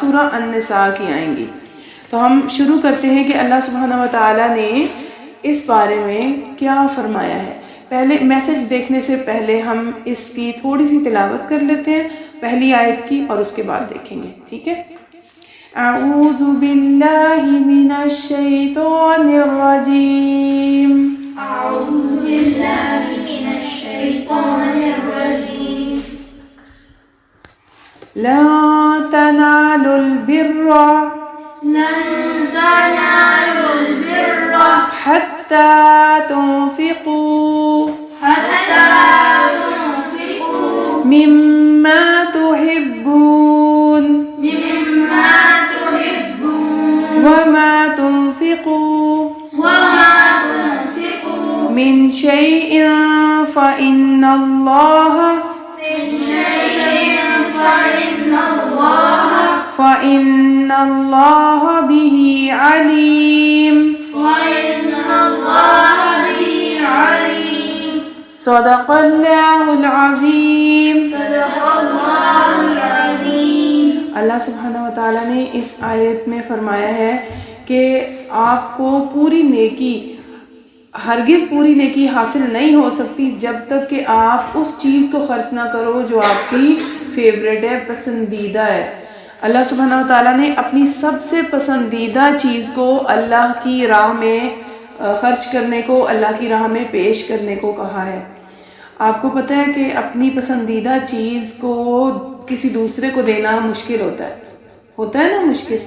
سورہ النساء کی آئیں گی۔ تو ہم شروع کرتے ہیں کہ اللہ سبحانہ و تعالیٰ نے اس بارے میں کیا فرمایا ہے۔ پہلے میسج دیکھنے سے پہلے ہم اس کی تھوڑی سی تلاوت کر لیتے ہیں، پہلی آیت کی، اور اس کے بعد دیکھیں گے، ٹھیک ہے؟ اعوذ باللہ من الشیطان الرجیم، اعوذ باللہ من الشیطان الرجیم، لن تنالوا البر لن تنالوا البر حتى تنفقوا حتى تنفقوا مما تحبون مما تحبون وما تنفقوا وما تنفقوا من شيء فإن الله من شيء فإن الله به عليم۔ وإن الله به عليم۔ صدق اللہ العظیم۔ صدق اللہ العظیم۔ اللہ سبحانہ و تعالیٰ نے اس آیت میں فرمایا ہے کہ آپ کو پوری نیکی، ہرگز پوری نیکی حاصل نہیں ہو سکتی جب تک کہ آپ اس چیز کو خرچ نہ کرو جو آپ کی فیوریٹ ہے، پسندیدہ ہے۔ اللہ سبحانہ و تعالیٰ نے اپنی سب سے پسندیدہ چیز کو اللہ کی راہ میں خرچ کرنے کو، اللہ کی راہ میں پیش کرنے کو کہا ہے۔ آپ کو پتہ ہے کہ اپنی پسندیدہ چیز کو کسی دوسرے کو دینا مشکل ہوتا ہے نا، مشکل۔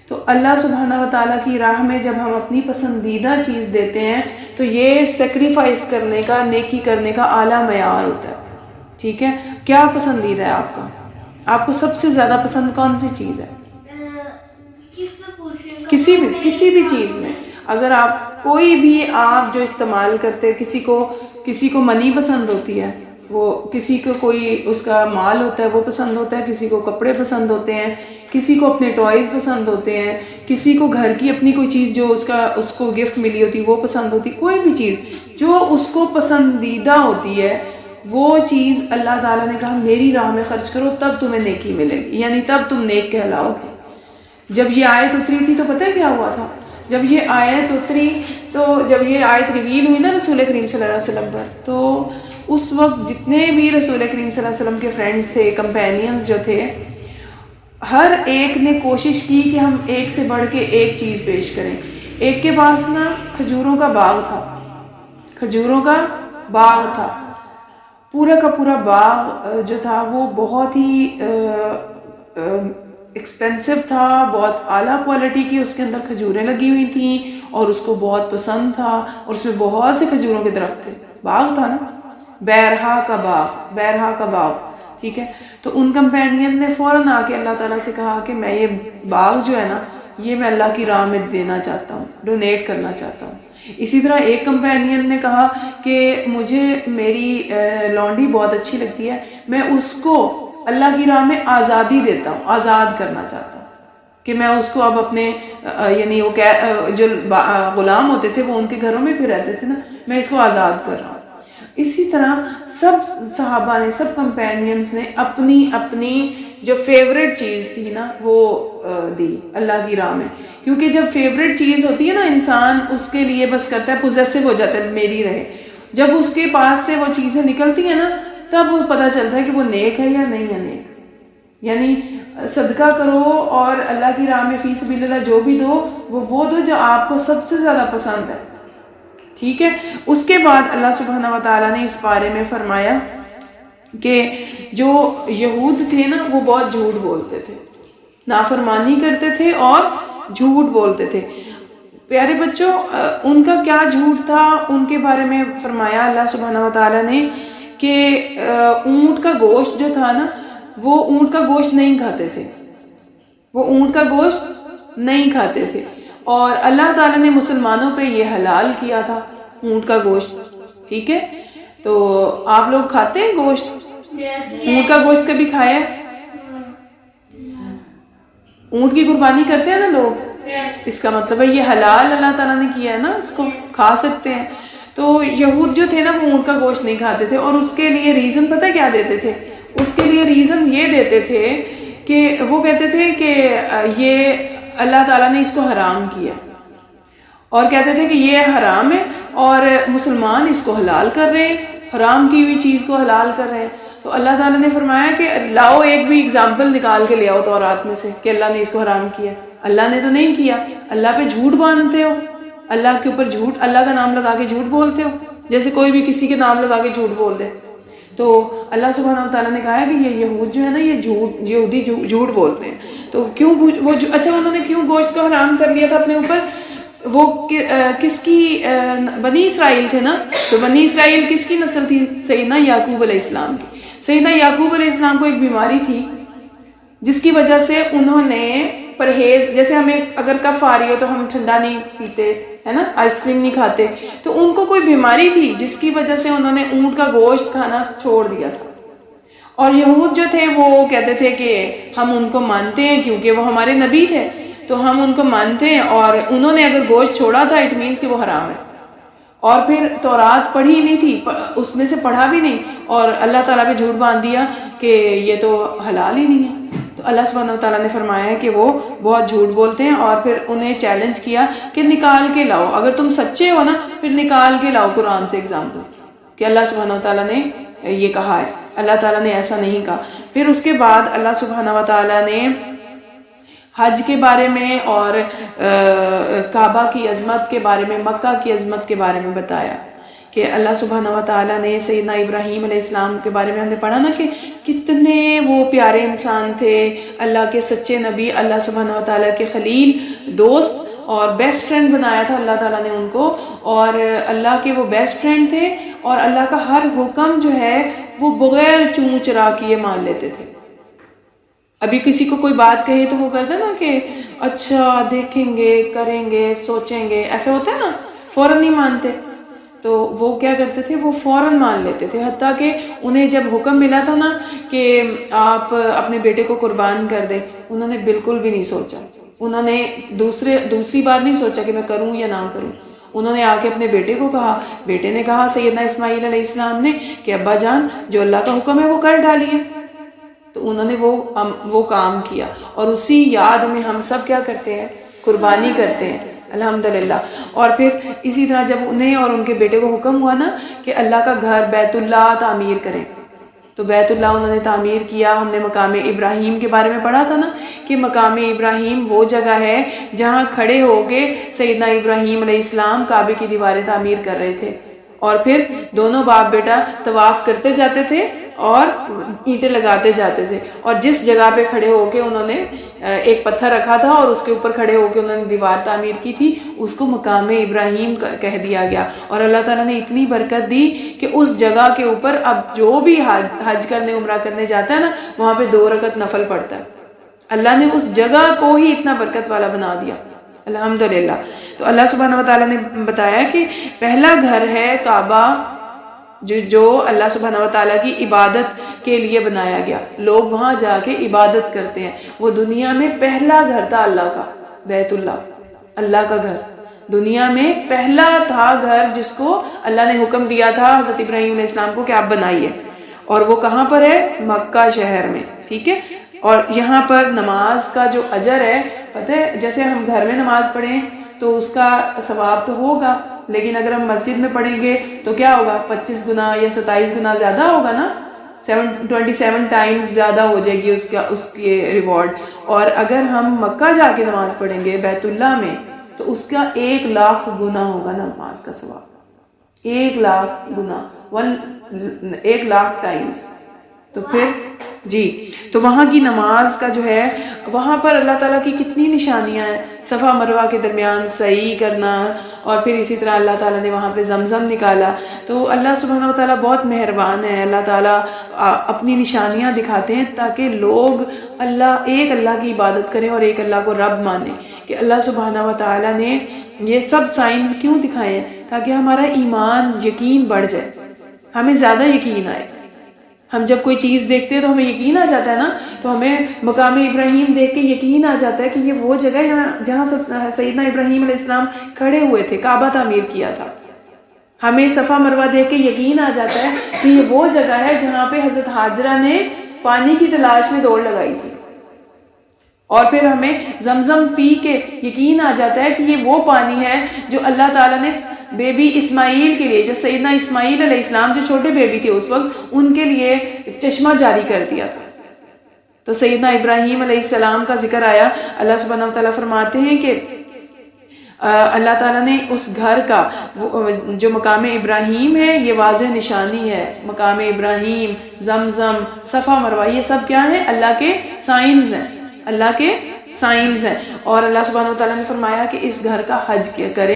تو اللہ سبحانہ و تعالیٰ کی راہ میں جب ہم اپنی پسندیدہ چیز دیتے ہیں تو یہ سیکریفائس کرنے کا، نیکی کرنے کا اعلیٰ معیار ہوتا ہے، ٹھیک ہے؟ کیا پسندیدہ ہے آپ کا؟ آپ کو سب سے زیادہ پسند کون سی چیز ہے؟ کسی بھی چیز میں، اگر آپ کوئی بھی آپ جو استعمال کرتے، کسی کو منی پسند ہوتی ہے، وہ کسی کو کوئی اس کا مال ہوتا ہے وہ پسند ہوتا ہے، کسی کو کپڑے پسند ہوتے ہیں، کسی کو اپنے ٹوائز پسند ہوتے ہیں، کسی کو گھر کی اپنی کوئی چیز جو اس کو گفٹ ملی ہوتی وہ پسند ہوتی، کوئی بھی چیز جو اس کو پسندیدہ ہوتی ہے وہ چیز اللہ تعالیٰ نے کہا میری راہ میں خرچ کرو تب تمہیں نیکی ملے گی، یعنی تب تم نیک کہلاؤ گے۔ جب یہ آیت اتری تھی تو پتہ ہے کیا ہوا تھا؟ جب یہ آیت اتری تو جب یہ آیت ریویل ہوئی نا رسول کریم صلی اللہ علیہ وسلم پر، تو اس وقت جتنے بھی رسول کریم صلی اللہ علیہ وسلم کے فرینڈز تھے، کمپینینز جو تھے، ہر ایک نے کوشش کی کہ ہم ایک سے بڑھ کے ایک چیز پیش کریں۔ ایک کے پاس نا کھجوروں کا باغ تھا، پورا کا پورا باغ جو تھا وہ بہت ہی ایکسپینسو تھا، بہت اعلیٰ کوالٹی کی اس کے اندر کھجوریں لگی ہوئی تھیں اور اس کو بہت پسند تھا، اور اس میں بہت سے کھجوروں کے درخت تھے، باغ تھا نا، بیرہا کا باغ، ٹھیک ہے؟ تو ان کمپینین نے فوراً آ کے اللہ تعالیٰ سے کہا کہ میں یہ باغ جو ہے نا یہ میں اللہ کی راہ میں دینا چاہتا ہوں، ڈونیٹ کرنا چاہتا ہوں۔ اسی طرح ایک کمپینین نے کہا کہ مجھے میری لانڈی بہت اچھی لگتی ہے، میں اس کو اللہ کی راہ میں آزادی دیتا ہوں، آزاد کرنا چاہتا ہوں کہ میں اس کو اب اپنے یعنی وہ جو غلام ہوتے تھے وہ ان کے گھروں میں بھی رہتے تھے نا، میں اس کو آزاد کر رہا ہوں۔ اسی طرح سب صحابہ نے، سب کمپینینز نے اپنی اپنی جو فیوریٹ چیز تھی نا وہ دی اللہ کی راہ میں، کیونکہ جب فیوریٹ چیز ہوتی ہے نا انسان اس کے لیے بس کرتا ہے، پوزیسو ہو جاتا ہے، میری رہے۔ جب اس کے پاس سے وہ چیزیں نکلتی ہیں نا تب وہ پتہ چلتا ہے کہ وہ نیک ہے یا نہیں ہے نیک۔ یعنی صدقہ کرو اور اللہ کی راہ میں فی سبیل اللہ جو بھی دو وہ دو جو آپ کو سب سے زیادہ پسند ہے، ٹھیک ہے؟ اس کے بعد اللہ سبحانہ و تعالیٰ نے اس بارے میں فرمایا کہ جو یہود تھے نا وہ بہت جھوٹ بولتے تھے، نافرمانی کرتے تھے اور جھوٹ بولتے تھے۔ پیارے بچوں، ان کا کیا جھوٹ تھا ان کے بارے میں فرمایا اللہ سبحانہ و تعالیٰ نے کہ اونٹ کا گوشت جو تھا نا وہ اونٹ کا گوشت نہیں کھاتے تھے، اور اللہ تعالیٰ نے مسلمانوں پہ یہ حلال کیا تھا اونٹ کا گوشت، ٹھیک ہے؟ تو آپ لوگ کھاتے ہیں گوشت؟ اونٹ کا گوشت کبھی کھایا ہے؟ اونٹ کی قربانی کرتے ہیں نا لوگ، اس کا مطلب ہے یہ حلال اللہ تعالیٰ نے کیا ہے نا، اس کو کھا سکتے ہیں۔ تو یہود جو تھے نا وہ اونٹ کا گوشت نہیں کھاتے تھے، اور اس کے لیے ریزن پتہ کیا دیتے تھے؟ اس کے لیے ریزن یہ دیتے تھے کہ وہ کہتے تھے کہ یہ اللہ تعالیٰ نے اس کو حرام کیا، اور کہتے تھے کہ یہ حرام ہے اور مسلمان اس کو حلال کر رہے ہیں، حرام کی ہوئی چیز کو حلال کر رہے ہیں۔ تو اللہ تعالیٰ نے فرمایا کہ لاؤ ایک بھی اگزامپل نکال کے لے آؤ تورات میں سے کہ اللہ نے اس کو حرام کیا۔ اللہ نے تو نہیں کیا، اللہ پہ جھوٹ باندھتے ہو، اللہ کے اوپر جھوٹ، اللہ کا نام لگا کے جھوٹ بولتے ہو، جیسے کوئی بھی کسی کے نام لگا کے جھوٹ بول دے۔ تو اللہ سبحانہ و تعالیٰ نے کہا ہے کہ یہ یہود جو ہے نا، یہ یہودی جھوٹ بولتے ہیں۔ تو کیوں وہ اچھا انہوں نے کیوں گوشت کو حرام کر لیا تھا اپنے اوپر؟ وہ کس کی بنی اسرائیل تھے نا، تو بنی اسرائیل کس کی نسل تھی؟ سیدنا یعقوب علیہ السلام کی۔ سیدنا یعقوب علیہ السلام کو ایک بیماری تھی جس کی وجہ سے انہوں نے پرہیز، جیسے ہمیں اگر کف آ رہی ہو تو ہم ٹھنڈا نہیں پیتے ہے نا، آئس کریم نہیں کھاتے، تو ان کو کوئی بیماری تھی جس کی وجہ سے انہوں نے اونٹ کا گوشت کھانا چھوڑ دیا تھا۔ اور یہود جو تھے وہ کہتے تھے کہ ہم ان کو مانتے ہیں کیونکہ وہ ہمارے نبی تھے، تو ہم ان کو مانتے ہیں، اور انہوں نے اگر گوشت چھوڑا تھا اٹ مینس کہ وہ حرام ہے۔ اور پھر تورات پڑھی ہی نہیں تھی، اس میں سے پڑھا بھی نہیں، اور اللہ تعالیٰ پہ جھوٹ باندھ دیا کہ یہ تو حلال ہی نہیں ہے۔ تو اللہ سبحانہ وتعالیٰ نے فرمایا ہے کہ وہ بہت جھوٹ بولتے ہیں، اور پھر انہیں چیلنج کیا کہ نکال کے لاؤ، اگر تم سچے ہو نا پھر نکال کے لاؤ قرآن سے ایگزامپل کہ اللہ سبحانہ وتعالیٰ نے یہ کہا ہے، اللہ تعالیٰ نے ایسا نہیں کہا۔ پھر اس کے بعد اللہ سبحانہ وتعالیٰ نے حج کے بارے میں اور کعبہ کی عظمت کے بارے میں، مکہ کی عظمت کے بارے میں بتایا کہ اللہ سبحانہ وتعالیٰ نے سیدنا ابراہیم علیہ السلام کے بارے میں ہم نے پڑھا نا کہ کتنے وہ پیارے انسان تھے، اللہ کے سچے نبی، اللہ سبحانہ وتعالیٰ کے خلیل، دوست اور بیسٹ فرینڈ بنایا تھا اللہ تعالیٰ نے ان کو، اور اللہ کے وہ بیسٹ فرینڈ تھے، اور اللہ کا ہر حکم جو ہے وہ بغیر چوں چرا کیے مان لیتے تھے۔ ابھی کسی کو کوئی بات کہے تو وہ کرتا نا کہ اچھا دیکھیں گے، کریں گے، سوچیں گے، ایسا ہوتا ہے نا، فوراً نہیں مانتے۔ تو وہ کیا کرتے تھے، وہ فوراً مان لیتے تھے، حتیٰ کہ انہیں جب حکم ملا تھا نا کہ آپ اپنے بیٹے کو قربان کر دیں، انہوں نے بالکل بھی نہیں سوچا، انہوں نے دوسری بار نہیں سوچا کہ میں کروں یا نہ کروں، انہوں نے آ کے اپنے بیٹے کو کہا، بیٹے نے کہا سیدنا اسماعیل علیہ السلام نے کہ ابا جان جو اللہ کا حکم ہے وہ کر ڈالیے۔ تو انہوں نے وہ کام کیا، اور اسی یاد میں ہم سب کیا کرتے ہیں، قربانی کرتے ہیں الحمدللہ۔ اور پھر اسی طرح جب انہیں اور ان کے بیٹے کو حکم ہوا نا کہ اللہ کا گھر بیت اللہ تعمیر کریں، تو بیت اللہ انہوں نے تعمیر کیا۔ ہم نے مقام ابراہیم کے بارے میں پڑھا تھا نا کہ مقام ابراہیم وہ جگہ ہے جہاں کھڑے ہو کے سیدنا ابراہیم علیہ السلام کعبے کی دیواریں تعمیر کر رہے تھے، اور پھر دونوں باپ بیٹا طواف کرتے جاتے تھے اور اینٹیں لگاتے جاتے تھے، اور جس جگہ پہ کھڑے ہو کے انہوں نے ایک پتھر رکھا تھا اور اس کے اوپر کھڑے ہو کے انہوں نے دیوار تعمیر کی تھی، اس کو مقام ابراہیم کہہ دیا گیا۔ اور اللہ تعالیٰ نے اتنی برکت دی کہ اس جگہ کے اوپر اب جو بھی حج کرنے عمرہ کرنے جاتا ہے نا، وہاں پہ 2 رکعت نفل پڑھتا ہے۔ اللہ نے اس جگہ کو ہی اتنا برکت والا بنا دیا الحمدللہ۔ تو اللہ سبحانہ وتعالیٰ نے بتایا کہ پہلا گھر ہے کعبہ جو اللہ سبحانہ وتعالیٰ کی عبادت کے لیے بنایا گیا، لوگ وہاں جا کے عبادت کرتے ہیں۔ وہ دنیا میں پہلا گھر تھا اللہ کا، بیت اللہ، اللہ کا گھر دنیا میں پہلا تھا گھر جس کو اللہ نے حکم دیا تھا حضرت ابراہیم علیہ السلام کو کہ آپ بنائیے، اور وہ کہاں پر ہے؟ مکہ شہر میں، ٹھیک ہے۔ اور یہاں پر نماز کا جو اجر ہے، پتہ ہے جیسے ہم گھر میں نماز پڑھیں تو اس کا ثواب تو ہوگا، لیکن اگر ہم مسجد میں پڑھیں گے تو کیا ہوگا؟ 25 گنا یا 27 گنا زیادہ ہوگا نا، 27 ٹائمز زیادہ ہو جائے گی اس کی ریوارڈ۔ اور اگر ہم مکہ جا کے نماز پڑھیں گے بیت اللہ میں تو اس کا 1,00,000 گنا ہوگا نماز کا ثواب، 1,00,000 گنا، 1,00,000 ٹائمز۔ تو پھر جی، تو وہاں کی نماز کا جو ہے، وہاں پر اللہ تعالیٰ کی کتنی نشانیاں ہیں، صفا مروہ کے درمیان سعی کرنا، اور پھر اسی طرح اللہ تعالیٰ نے وہاں پہ زمزم نکالا۔ تو اللہ سبحانہ و تعالیٰ بہت مہربان ہے، اللہ تعالیٰ اپنی نشانیاں دکھاتے ہیں تاکہ لوگ ایک اللہ کی عبادت کریں اور ایک اللہ کو رب مانیں، کہ اللہ سبحانہ و تعالیٰ نے یہ سب سائنس کیوں دکھائے ہیں؟ تاکہ ہمارا ایمان، یقین بڑھ جائے، ہمیں زیادہ یقین آئے۔ ہم جب کوئی چیز دیکھتے ہیں تو ہمیں یقین آ جاتا ہے نا، تو ہمیں مقام ابراہیم دیکھ کے یقین آ جاتا ہے کہ یہ وہ جگہ ہے جہاں سیدنا ابراہیم علیہ السلام کھڑے ہوئے تھے، کعبہ تعمیر کیا تھا۔ ہمیں صفا مروہ دیکھ کے یقین آ جاتا ہے کہ یہ وہ جگہ ہے جہاں پہ حضرت ہاجرہ نے پانی کی تلاش میں دوڑ لگائی تھی، اور پھر ہمیں زمزم پی کے یقین آ جاتا ہے کہ یہ وہ پانی ہے جو اللہ تعالیٰ نے بیبی اسماعیل کے لیے، جو سیدنا اسماعیل علیہ السلام جو چھوٹے بیبی تھے اس وقت، ان کے لیے چشمہ جاری کر دیا تھا۔ تو سیدنا ابراہیم علیہ السلام کا ذکر آیا، اللہ سبحانہ و تعالیٰ فرماتے ہیں کہ اللہ تعالیٰ نے اس گھر کا جو مقام ابراہیم ہے، یہ واضح نشانی ہے۔ مقام ابراہیم، زمزم، صفا مروہ، یہ سب کیا ہیں؟ اللہ کے سائنز ہیں، اللہ کے سائنز ہیں۔ اور اللہ سبحانہ و تعالیٰ نے فرمایا کہ اس گھر کا حج کرے